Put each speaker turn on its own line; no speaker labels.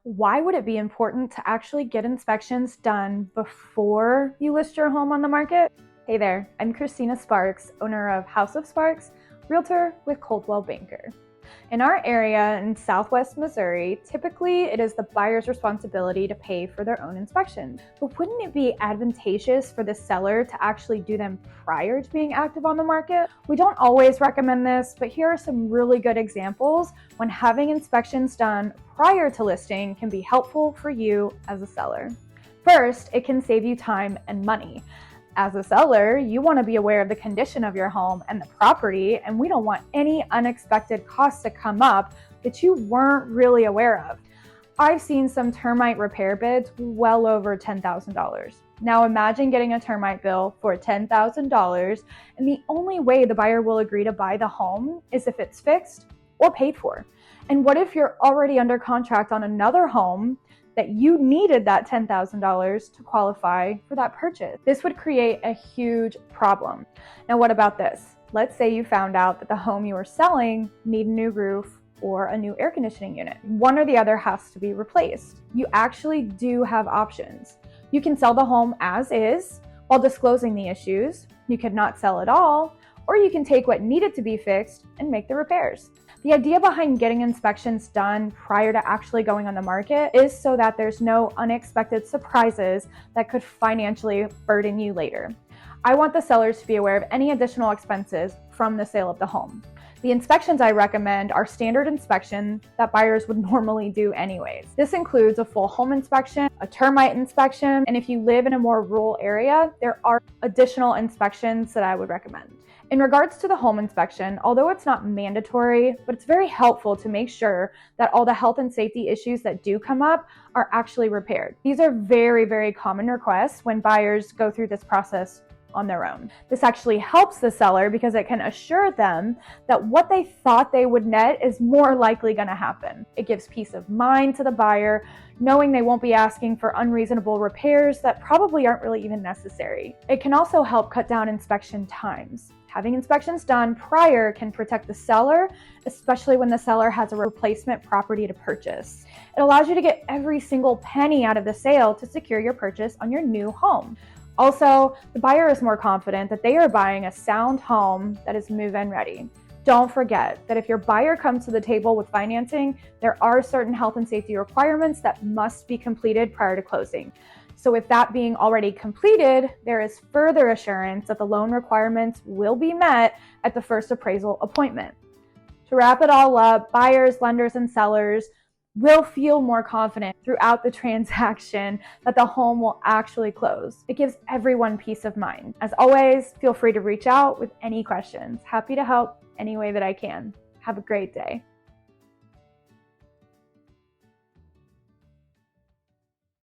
Why would it be important to actually get inspections done before you list your home on the market? Hey there, I'm Christina Sparks, owner of House of Sparks, realtor with Coldwell Banker. In our area in Southwest Missouri, typically it is the buyer's responsibility to pay for their own inspections. But wouldn't it be advantageous for the seller to actually do them prior to being active on the market? We don't always recommend this, but here are some really good examples when having inspections done prior to listing can be helpful for you as a seller. First, it can save you time and money. As a seller, you want to be aware of the condition of your home and the property, and we don't want any unexpected costs to come up that you weren't really aware of. I've seen some termite repair bids well over $10,000. Now imagine getting a termite bill for $10,000, and the only way the buyer will agree to buy the home is if it's fixed or paid for. And what if you're already under contract on another home that you needed that $10,000 to qualify for that purchase? This would create a huge problem. Now, what about this? Let's say you found out that the home you were selling needed a new roof or a new air conditioning unit. One or the other has to be replaced. You actually do have options. You can sell the home as is while disclosing the issues. You could not sell at all, or you can take what needed to be fixed and make the repairs. The idea behind getting inspections done prior to actually going on the market is so that there's no unexpected surprises that could financially burden you later. I want the sellers to be aware of any additional expenses from the sale of the home. The inspections I recommend are standard inspections that buyers would normally do anyways. This includes a full home inspection, a termite inspection, and if you live in a more rural area, there are additional inspections that I would recommend. In regards to the home inspection, although it's not mandatory, but it's very helpful to make sure that all the health and safety issues that do come up are actually repaired. These are very, very common requests when buyers go through this process on their own. This actually helps the seller because it can assure them that what they thought they would net is more likely going to happen. It gives peace of mind to the buyer, knowing they won't be asking for unreasonable repairs that probably aren't really even necessary. It can also help cut down inspection times. Having inspections done prior can protect the seller, especially when the seller has a replacement property to purchase. It allows you to get every single penny out of the sale to secure your purchase on your new home. Also, the buyer is more confident that they are buying a sound home that is move-in ready. Don't forget that if your buyer comes to the table with financing, there are certain health and safety requirements that must be completed prior to closing. So with that being already completed, there is further assurance that the loan requirements will be met at the first appraisal appointment. To wrap it all up, buyers, lenders, and sellers will feel more confident throughout the transaction that the home will actually close. It gives everyone peace of mind. As always, feel free to reach out with any questions. Happy to help any way that I can. Have a great day.